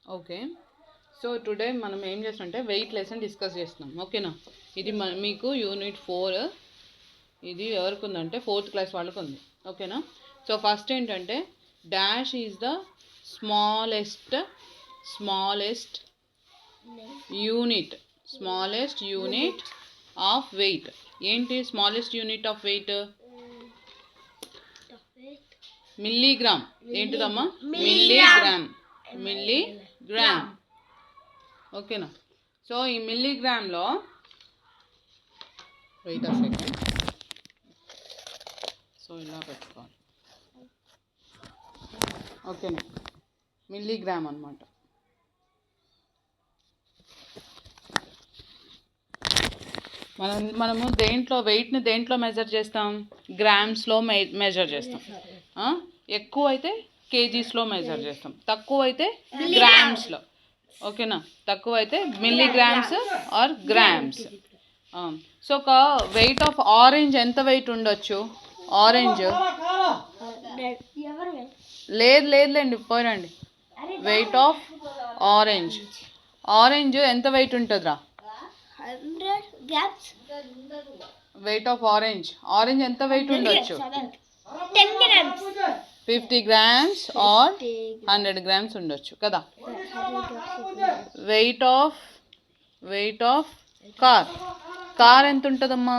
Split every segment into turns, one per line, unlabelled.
Okay. So today మనం ఏం చేస్తామంటే వెయిట్ లెసన్ డిస్కస్ చేస్తున్నాం. ఓకేనా? ఇది మీకు యూనిట్ 4. ఇది ఎవరికి ఉందంటే 4th క్లాస్ వాళ్ళకు ఉంది. ఓకేనా? సో ఫస్ట్ ఏంటంటే dash is the smallest unit of weight. ఏంటి smallest unit of weight? Milligram. ఏంటిదమ్మా? మిల్లీగ్రామ్. ఓకేనా? సో ఈ మిల్లీగ్రామ్లో వెయిట్ అ సెకండ్. సో ఇలా పెట్టుకోవాలి. ఓకేనా? మిల్లీగ్రామ్ అనమాట. మనము వెయిట్ని దేంట్లో మెజర్ చేస్తాం? గ్రామ్స్లో మెజర్ చేస్తాం. ఎక్కువ అయితే కేజీస్లో మెజర్ చేస్తాం, తక్కువ అయితే గ్రామ్స్లో. ఓకేనా? తక్కువ అయితే మిల్లీగ్రామ్స్ ఆర్ గ్రామ్స్. సో ఒక వెయిట్ ఆఫ్ ఆరెంజ్ ఎంత వెయిట్ ఉండొచ్చు? ఆరెంజ్ లేదులేండి, పోయినండి. వెయిట్ ఆఫ్ ఆరెంజ్ ఎంత వెయిట్ ఉంటుందిరా?
100 grams.
వెయిట్ ఆఫ్ ఆరెంజ్ ఎంత వెయిట్ ఉండొచ్చు?
10 grams.
50 grams ఆర్ 100 grams ఉండొచ్చు కదా. వెయిట్ ఆఫ్ కార్ ఎంత ఉంటుందమ్మా?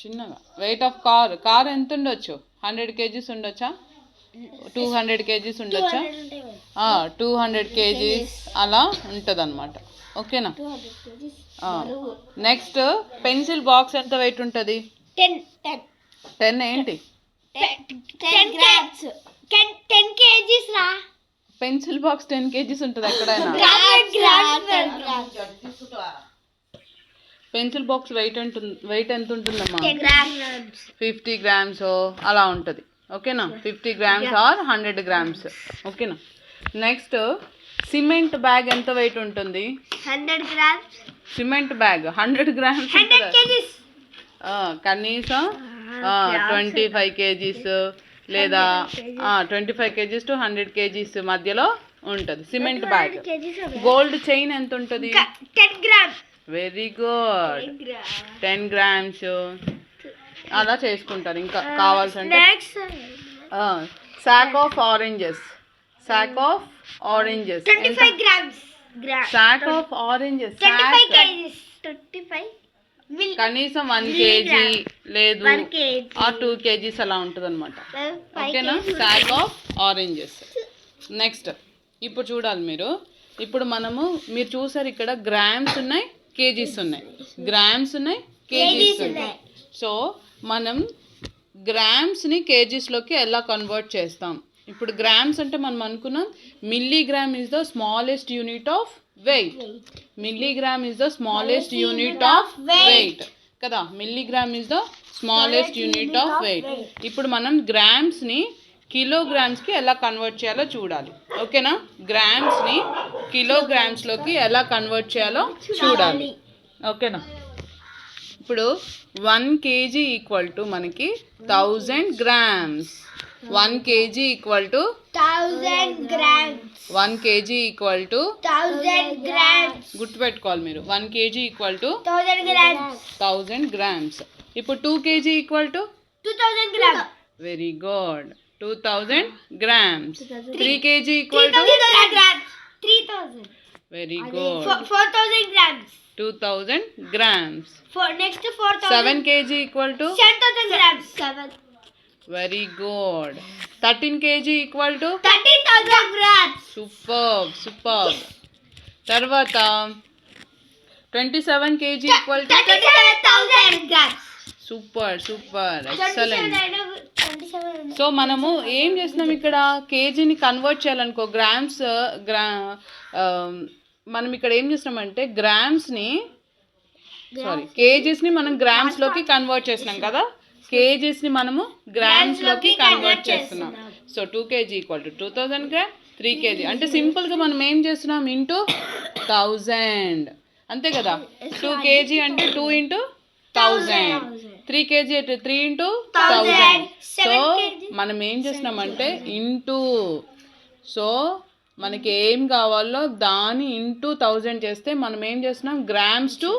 చిన్నగా. వెయిట్ ఆఫ్ కార్ ఎంత ఉండొచ్చు? 100 kgs ఉండొచ్చా? 200 kgs ఉండొచ్చా? 200 kgs అలా ఉంటుంది అనమాట. ఓకేనా? నెక్స్ట్ పెన్సిల్ బాక్స్ ఎంత వెయిట్ ఉంటుంది? 10 ఏంటి?
10 grams. 10 kgs రా.
పెన్సిల్ బాక్స్ 10 kgs ఉంటుంది ఎక్కడైనా? పెన్సిల్ బాక్స్ వెయిట్ ఎంత ఉంటుందమ్మా? 50 grams అలా ఉంటుంది. ఓకేనా? 50 grams ఆర్ 100 grams. ఓకేనా? నెక్స్ట్ సిమెంట్ బ్యాగ్ ఎంత వెయిట్ ఉంటుంది?
100 grams.
సిమెంట్ బ్యాగ్ 100 grams ఉంటుంది. కనీసం 25 kgs లేదా 25 kgs to 100 kgs మధ్యలో ఉంటుంది సిమెంట్ బ్యాగ్. గోల్డ్ చైన్ ఎంత ఉంటుంది?
10 grams.
Very good. 10 grams అలా చేసుకుంటారు. ఇంకా కావాల్సింటే sack of oranges
25 grams.
sack of oranges
25 kgs. 25
కనీసం 1 kg లేదు 2 kgs అలా ఉంటుంది అనమాట. ఓకేనా? sack of oranges. నెక్స్ట్ ఇప్పుడు చూడాలి మీరు. ఇప్పుడు మీరు చూసారు ఇక్కడ గ్రామ్స్ ఉన్నాయి, కేజీస్ ఉన్నాయి. సో మనం గ్రామ్స్ని కేజీస్లోకి ఎలా కన్వర్ట్ చేస్తాం? ఇప్పుడు గ్రామ్స్ అంటే మనం అనుకున్నాం milligram is the smallest unit of weight. Milligram is the smallest unit of weight కదా. Milligram is the smallest unit of weight. ఇప్పుడు మనం గ్రామ్స్ని కిలోగ్రామ్స్కి ఎలా కన్వర్ట్ చేయాలో చూడాలి. ఓకేనా? గ్రామ్స్ని కిలోగ్రామ్స్లోకి ఎలా కన్వర్ట్ చేయాలో చూడాలి. ఓకేనా? ఇప్పుడు 1 kg ఈక్వల్ టు మనకి 1000 grams. 1 kg equal to
1000 grams.
1 kg equal to
1000 grams.
గుర్తుపెట్టుకోవాలి మీరు. 1 kg equal to
1000 grams.
1000 grams. ఇప్పుడు 2 kg equal to
2000 grams.
Very good. 2000 grams. 3 kg equal to
3000 grams. 3000.
Very good.
4000 grams.
2000 grams.
Next 4000.
7 kg equal to
10,000 grams. 7.
Very good. 13 kg equal to
13,000 grams.
Super. తర్వాత 27 kg equal to
37,000 grams.
Super excellent. So మనము ఏం చేస్తున్నాం ఇక్కడ? కేజీని convert చేయాలనుకో మనం ఇక్కడ ఏం చేస్తున్నామంటే కేజీస్ని మనం గ్రామ్స్లోకి కన్వర్ట్ చేస్తున్నాం కదా. కేజీస్ని మనము గ్రామ్స్లోకి కన్వర్ట్ చేస్తున్నాం. So 2 kg equal to 2000 grams. 3 kg అంటే సింపుల్గా మనం ఏం చేస్తున్నాం? ఇంటూ 1000 అంతే కదా. 2 kg అంటే 2 into 1000. 3 kg అంటే 3 into 1000. సో మనం ఏం చేస్తున్నామంటే ఇంటూ. సో మనకి ఏం కావాలో దాని ఇంటూ 1000 చేస్తే మనం ఏం చేస్తున్నాం, గ్రామ్స్ టు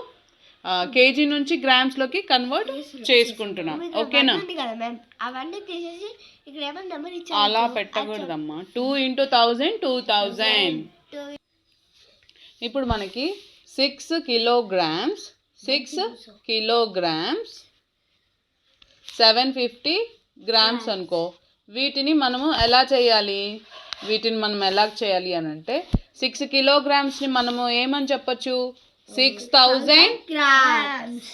కేజీ నుంచి గ్రామ్స్లోకి కన్వర్ట్ చేసుకుంటున్నాం. ఓకేనా?
కదా మ్యామ్, అవన్నీ తీసేసి ఇక్కడ ఏమైనా నెంబర్
అలా పెట్టకూడదమ్మా. 2 × 1000 2000. ఇప్పుడు మనకి 6 కిలోగ్రామ్స్ 750 గ్రామ్స్ అనుకో. వీటిని మనము ఎలా చేయాలి అని అంటే 6 కిలోగ్రామ్స్ని మనము ఏమని చెప్పచ్చు, 6000
గ్రామ్స్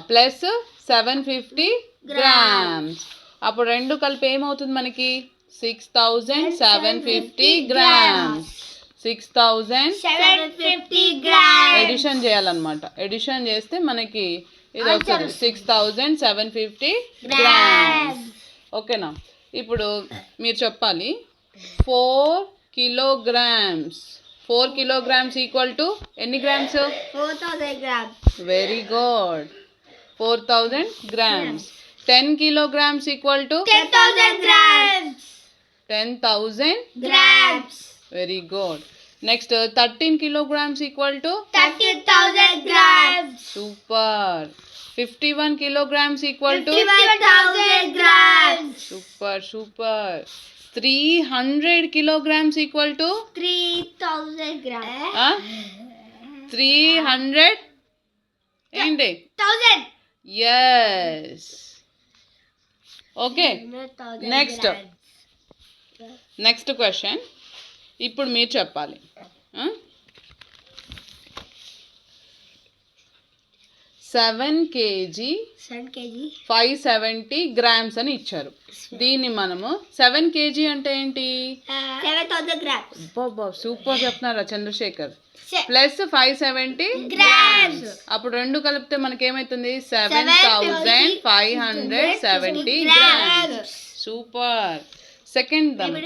ప్లస్ 750 గ్రామ్స్. అప్పుడు రెండు కలిపి ఏమవుతుంది మనకి 6750 గ్రామ్స్.
750 గ్రామ్స్
ఎడిషన్ చేయాలన్నమాట. ఎడిషన్ చేస్తే మనకి ఇది వస్తుంది 6750 గ్రామ్స్. ఓకేనా? ఇప్పుడు మీరు చెప్పాలి 4 కిలోగ్రామ్స్. 4 కిలోగ్రామ్స్ ఈక్వల్ టు ఎన్ని grams?
4000 grams.
Very good. 4000 grams. 10 kilograms equal to
10,000 grams.
10,000
Grams.
Very good. Next 13 kilograms equal to
13,000 grams.
Super. 51 kilograms equal to
51,000 grams.
Super. 300 kilograms equal to
3,000 grams.
300 ఏంటి?
1,000.
Yes. Okay,
100,000
next
grams.
Question. ఇప్పుడు మీరు చెప్పాలి 7 kg
7 kg
570 grams అని ఇచ్చారు. దీన్ని మనము 7 kg అంటే ఏంటి?
7,000 grams.
సూపర్ చెప్తున్నారా చంద్రశేఖర్.
Se-
plus 570
Grams.
అప్పుడు రెండు కలిపితే మనకి ఏమైతుంది 7570 గ్రామ్స్. సూపర్. సెకండ్ అమ్మా.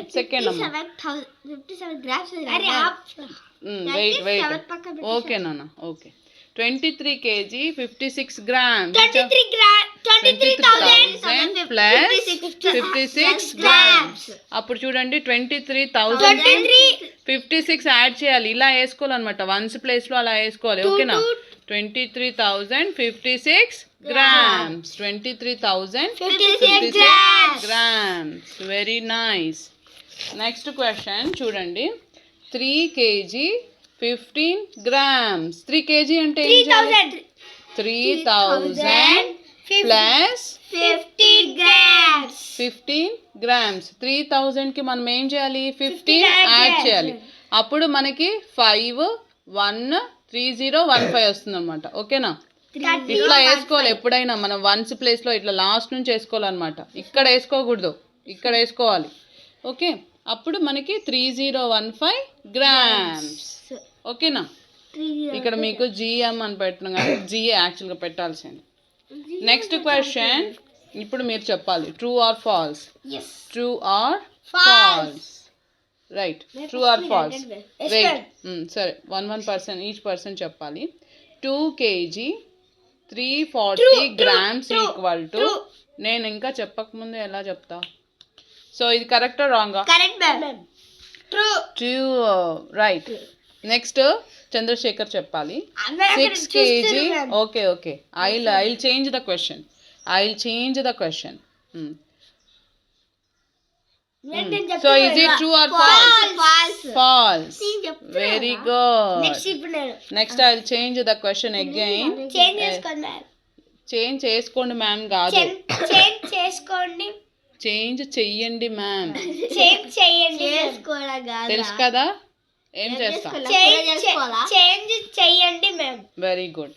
57 grams. అరే
వెయిట్ ఓకే నాన్న. Okay 23 kg 56 grams.
23,000
plus 56 grams. అప్పుడు చూడండి 23,000 56 యాడ్ చేయాలి. ఇలా వేసుకోవాలన్నమాట, వన్స్ ప్లేస్లో అలా వేసుకోవాలి. ఓకేనా? 23,056 grams. 23,056 grams. Very nice. Next question చూడండి 3 kg 15 grams. 3 kg అంటే 3,000 ప్లస్
15 grams.
15 grams. 3,000కి మనం ఏం చేయాలి 15 యాడ్ చేయాలి. అప్పుడు మనకి 513015 వస్తుంది అనమాట. ఓకేనా? ఇట్లా వేసుకోవాలి ఎప్పుడైనా మనం వన్స్ ప్లేస్లో ఇట్లా లాస్ట్ నుంచి వేసుకోవాలన్నమాట. ఇక్కడ వేసుకోకూడదు, ఇక్కడ వేసుకోవాలి. ఓకే, అప్పుడు మనకి 3015 grams. ఓకేనా? ఇక్కడ మీకు జిఎం అని పెట్టిన కానీ జిఏ యాక్చువల్గా పెట్టాల్సింది. Next question. ఇప్పుడు మీరు చెప్పాలి true or false.
Yes.
True or false. Right, true or false. Wait, సరే 1% ఈచ్ పర్సన్ చెప్పాలి. 2 kg 340 grams ఈక్వల్ టు. నేను ఇంకా చెప్పకముందే ఎలా చెప్తా? సో ఇది కరెక్టా రాంగా?
Correct, ma'am. True.
True. Right. Next Chandrasekhar చెప్పాలి. 6
6
kg. Okay I'll change the question. So is it true or false? False. Very good. Next I change the question again. Change చేసుకోండి ma'am కాదు, చేంజ్ చెయ్యండి ma'am. తెలుసు కదా ఏం చేస్తాం. Very good.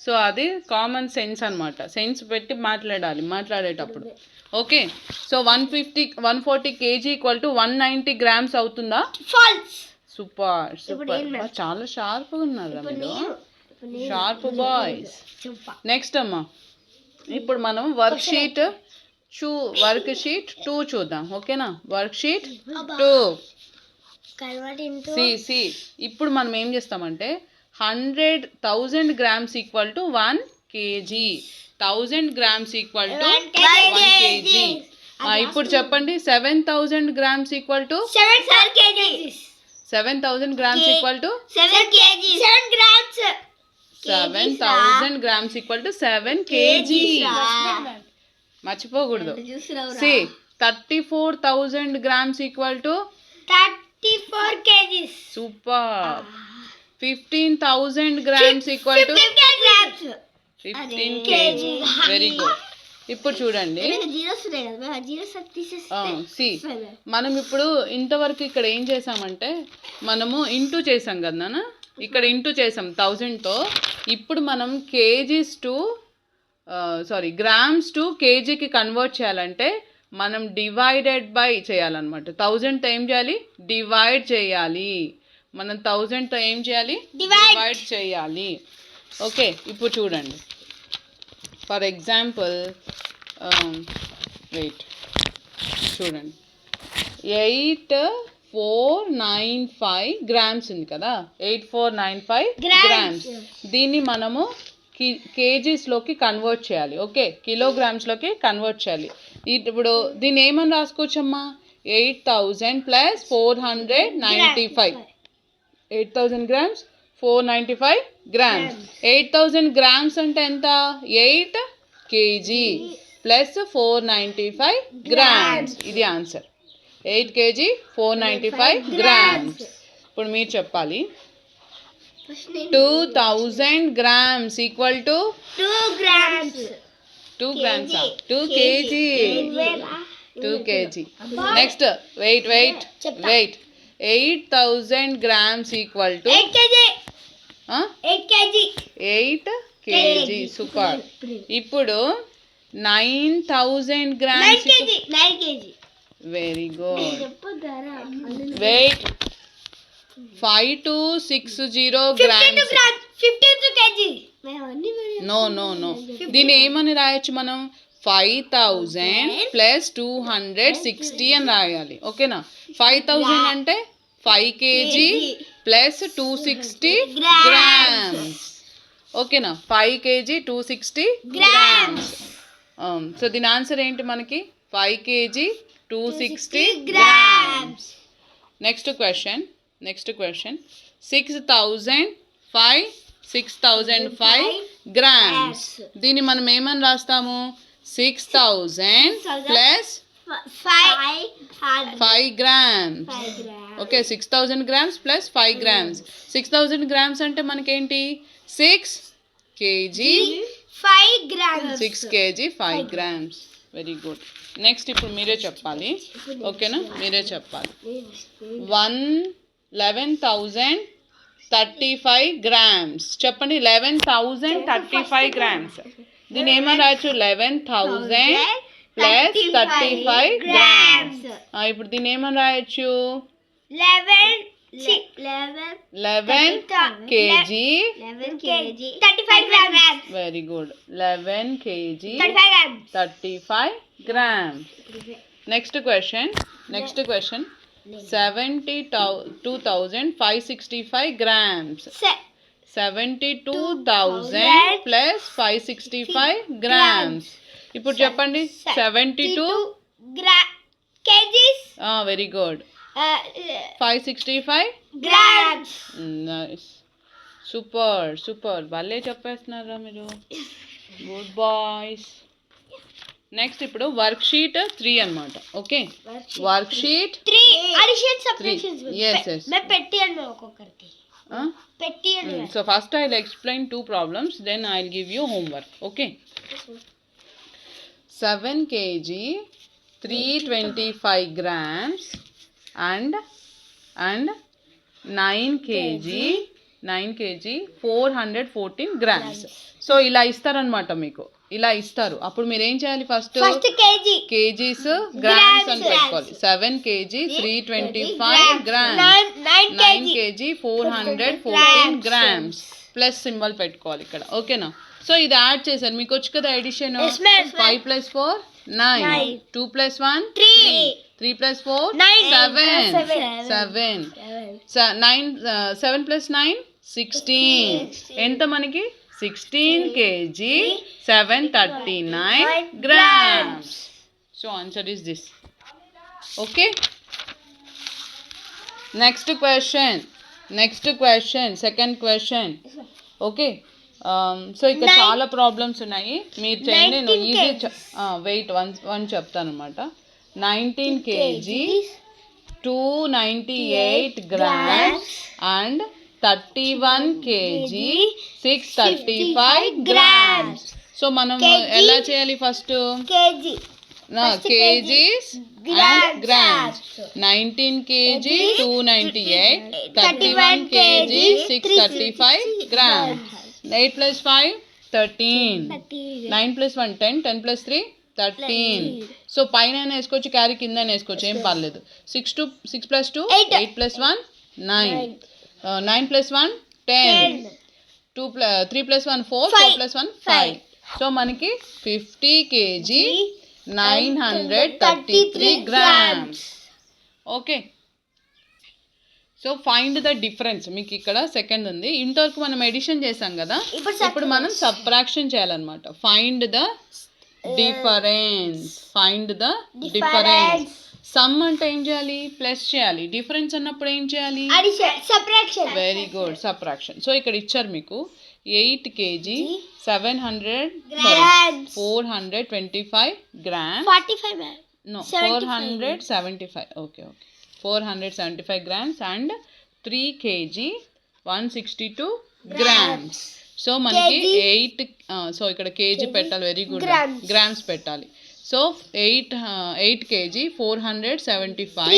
So అది common sense అన్నమాట. సెన్స్ పెట్టి మాట్లాడేటప్పుడు. Okay, so 140 kg equal to 190 grams అవుతుందా? సూపర్. చాలా షార్ప్గా ఉన్నారా మీరు, షార్ప్ బాయ్స్. నెక్స్ట్ అమ్మా, ఇప్పుడు మనం వర్క్ షీట్ 2 చూద్దాం. ఓకేనా? Work sheet 2. సి ఇప్పుడు మనం ఏం చేస్తామంటే 100,000 grams equal to 1 kg. 1000 grams equal to 1 kg. ఇప్పుడు చెప్పండి 7,000 grams equal to
7 kgs.
7,000 grams equal to
7 kgs. 7 grams.
7,000 grams equal to 7 kg. మర్చిపోకూడదు. C 34,000 grams equal to
34 kgs.
Super. 15,000 grams equal to
15 grams.
15 kg. Very good. ఇప్పుడు చూడండి C మనం ఇప్పుడు ఇంతవరకు ఇక్కడ ఏం చేసామంటే మనము ఇంటూ చేసాం కదా నాన్న, ఇక్కడ ఇంటూ చేసాం 1000తో. ఇప్పుడు మనం కేజీస్ టు గ్రామ్స్ టు కేజీకి కన్వర్ట్ చేయాలంటే మనం డివైడెడ్ బై చేయాలన్నమాట. 1000తో ఏం చేయాలి? డివైడ్ చేయాలి. మనం 1000తో ఏం చేయాలి? డివైడ్ చేయాలి. ఓకే, ఇప్పుడు చూడండి. ఫర్ ఎగ్జాంపుల్ వెయిట్ చూడండి, 8495 గ్రామ్స్ ఉంది కదా, 8495 గ్రామ్స్. దీన్ని మనము కేజీస్లోకి కన్వర్ట్ చేయాలి. ఓకే, కిలోగ్రామ్స్లోకి కన్వర్ట్ చేయాలి. ఇప్పుడు దీన్ని ఏమని రాసుకోవచ్చమ్మా? 8,000 ప్లస్ 495. 8,000 grams 495 grams. 8,000 గ్రామ్స్ అంటే ఎంత? 8 kg ప్లస్ 495 గ్రామ్స్. ఇది ఆన్సర్. 8 kg 495 grams. ఇప్పుడు మీరు చెప్పాలి 2,000 grams equal to
2 grams.
2 grams 2 kg. 2 kg. Next wait 8,000 grams equal to
8 kg. 8 kg.
8 kg. Super. ఇప్పుడు 9,000 grams.
9 kg.
Very good. Wait 5260 grams.
52 kg.
No దీన్ని ఏమని రాయొచ్చు మనం? 5,000 ప్లస్ 260 అని రాయాలి. ఓకేనా? 5,000 అంటే 5 kg ప్లస్ 260 గ్రామ్స్. ఓకేనా? 5 kg 260 గ్రామ్స్. సో దీని ఆన్సర్ ఏంటి మనకి? 5 kg 260 grams. Next question 6,005 grams. దీన్ని మనం ఏమని రాస్తాము? 6,000 plus 5 grams. Okay, 6,000 grams plus 5 grams. 6,000 grams అంటే మనకేంటి? 6 kg
5 grams.
6 kg 5 grams. Very good. Next ఇప్పుడు మీరే చెప్పాలి. ఓకేనా? మీరే చెప్పాలి. 11,035 గ్రామ్స్. చెప్పండి. 11,035 గ్రామ్స్. దీన్ని ఏమని రాయొచ్చు? 11,000 ప్లస్ 35 గ్రామ్స్. ఇప్పుడు దీన్ని ఏమని రాయొచ్చు? 11 kg
35 grams.
Very good. 11 kg 35 grams. Next question 72,565 grams. 72,000 plus 565 grams. ఇప్పుడు చెప్పండి. 72
kgs.
Very good. 565
grams.
Nice. Super భలే చెప్పేస్తున్నారా మీరు. Good boys. నెక్స్ట్ ఇప్పుడు వర్క్షీట్ 3 అన్నమాట. Okay, worksheet
3 addition subtractions.
yes
मैं పెట్టి అన్న ఒక్కొక్కరికి పెట్టి అన్న.
So first I'll explain 2 problems, then I'll give you homework. Okay, 7 kg 325 grams and 9 kg 414 grams. So ఇలా ఇస్తారనమాట మీకు. ఇలా ఇస్తారు. అప్పుడు మీరు ఏం చేయాలి? ఫస్ట్ కేజీస్ గ్రామ్స్ అని పెట్టుకోవాలి. 7 kg 325 grams, 9 kg 414 grams plus symbol పెట్టుకోవాలి ఇక్కడ. ఓకేనా? సో ఇది యాడ్ చేశాను. మీకు వచ్చి కదా ఎడిషన్. 5 + 4 9, 2 + 1 3 + 4 7 7 + 9 16. ఎంత మనకి? 16 kg 739 grams. So answer is this. Okay. Next question. Second question. Okay. So ఇక్కడ చాలా ప్రాబ్లమ్స్ ఉన్నాయి, మీరు చేయండి. నేను ఈజీ వెయిట్ వన్ చెప్తాను అనమాట. 19 kgs, 298 grams and 31 kg, 635 grams. So మనం ఎలా చేయాలి? First kgs and grams. 19 kg, 298, 31 kg, 635 grams. 8 plus 5, 13. 9 plus 1, 10. 10 plus 3, 13. So పైన వేసుకోవచ్చు, క్యారీ కింద వేసుకోవచ్చు, ఏం పర్లేదు. 6 plus 2, 8 plus 1, 9. 9 plus 1, 10. 3 plus 1, 4. 4 plus 1, 5. So మనకి 50 kg, 933 grams. Okay. So find the difference. మీకు ఇక్కడ సెకండ్ ఉంది, ఇంతవరకు మనం ఎడిషన్ చేసాం కదా, ఇప్పుడు మనం సబ్ట్రాక్షన్ చేయాలన్నమాట. Find the difference. సమ్ అంటే ఏం చేయాలి? ప్లస్ చేయాలి. డిఫరెన్స్ అన్నప్పుడు ఏం చేయాలి? Very good, subtraction. సో ఇక్కడ ఇచ్చారు మీకు 8 kg, 425 grams. 475. Okay. 475 grams and 3 kg, 162 grams. So మనకి 8 సో ఇక్కడ కేజీ పెట్టాలి. వెరీ గుడ్, గ్రామ్స్ పెట్టాలి. So 8 kg, 475,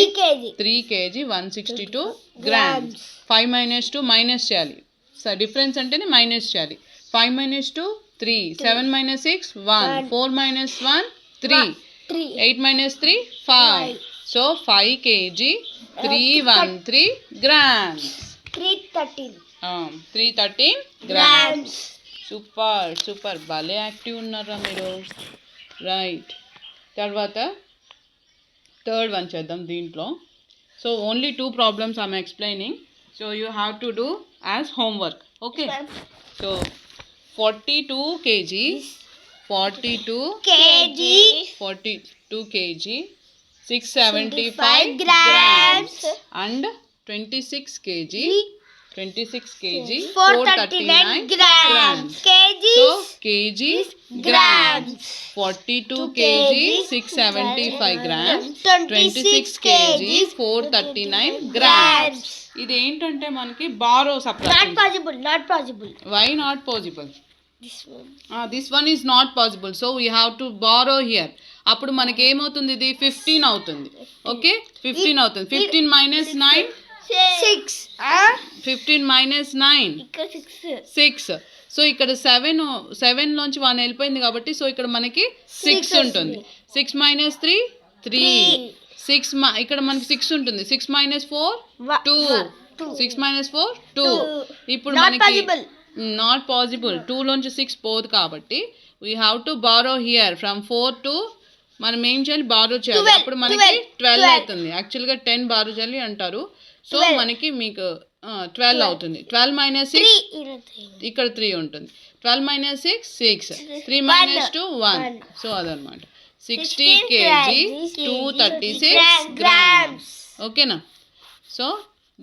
3 kg, 162 grams. 5 minus 2 minus చేయాలి. సో డిఫరెన్స్ అంటేనే మైనస్ చేయాలి. 5 minus 2, 3. 7 minus 6, 1. 4 minus 1, 3. 8 minus 3, 5. So 5 kg, 313 grams. 313 grams. Super భలే active ఉన్నారా మీరు. రైట్. తర్వాత థర్డ్ వన్ చేద్దాం దీంట్లో. So only 2 problems I'm explaining. So you have to do as homework. Okay. So 42 kg, 42 kg, 675 grams and 26 kg, 439 grams. So kgs, grams. 42 kg, 675 grams, 26 kg, 439 grams. ఇది ఏంటంటే మనకి borrow subtraction.
not possible.
Why not possible? This one is not possible. So we have to borrow here. అప్పుడు మనకి ఏమవుతుంది? ఇది 15 అవుతుంది. Okay, 15 అవుతుంది. 15 minus 9,
6.
15 minus 9, 6. So ఇక్కడ 7 లోంచి 1 వెళ్ళిపోయింది కాబట్టి సో ఇక్కడ మనకి 6 ఉంటుంది. 6 minus 3, 3. 6 ఇక్కడ మనకి 6 ఉంటుంది. 6 minus 4, 2. 6 minus 4, 2. ఇప్పుడు మనకి నాట్ పాసిబుల్. 2 లోంచి 6 పోదు కాబట్టి we have to borrow here from 4 to మనం ఏం చేయాలి? బారో చేయాలి. అప్పుడు మనకి 12 అవుతుంది. యాక్చువల్గా 10 బారో చేయాలి అంటారు. సో మనకి మీకు 12 అవుతుంది. 12 minus 6, ఇక్కడ 3 ఉంటుంది. 12 minus 6, 6. 3 minus 2, 1. సో అదనమాట. 60 kg, 236 grams. ఓకేనా? So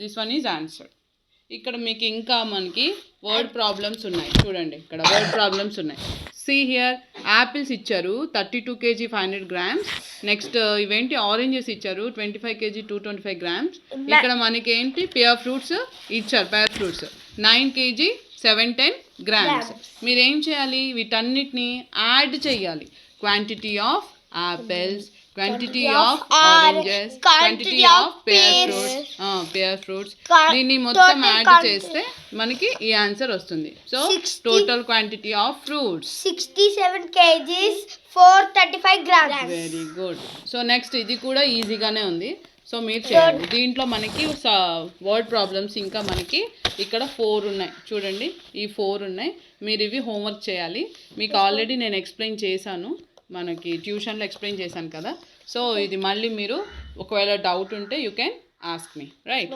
this one is answer. ఇక్కడ మీకు ఇంకా మనకి వర్డ్ ప్రాబ్లమ్స్ ఉన్నాయి. చూడండి, ఇక్కడ వర్డ్ ప్రాబ్లమ్స్ ఉన్నాయి. సీ హియర్, యాపిల్స్ ఇచ్చారు 32 kg, 500 grams. నెక్స్ట్ ఇవేంటి? ఆరెంజెస్ ఇచ్చారు 25 kg, 225 grams. ఇక్కడ మనకి ఏంటి? పియర్ ఫ్రూట్స్ ఇచ్చారు. Pear fruits 9 kg, 710 grams. మీరేం చేయాలి? వీటన్నిటిని యాడ్ చేయాలి. Quantity of apples, quantity of oranges, quantity of pear fruits. దీన్ని మొత్తం యాడ్ చేస్తే మనకి ఈ ఆన్సర్ వస్తుంది. So total quantity of fruits
67 kgs, 435 grams.
Very good. So next ఇది కూడా ఈజీగానే ఉంది. సో మీరు చేయండి. దీంట్లో మనకి వర్డ్ ప్రాబ్లమ్స్ ఇంకా మనకి ఇక్కడ 4 ఉన్నాయి. చూడండి, ఈ 4 ఉన్నాయి. మీరు ఇవి హోంవర్క్ చేయాలి. మీకు ఆల్రెడీ నేను ఎక్స్ప్లెయిన్ చేశాను, మనకి ట్యూషన్లో ఎక్స్ప్లెయిన్ చేశాను కదా. సో ఇది మళ్ళీ మీరు ఒకవేళ డౌట్ ఉంటే you can ask me, right?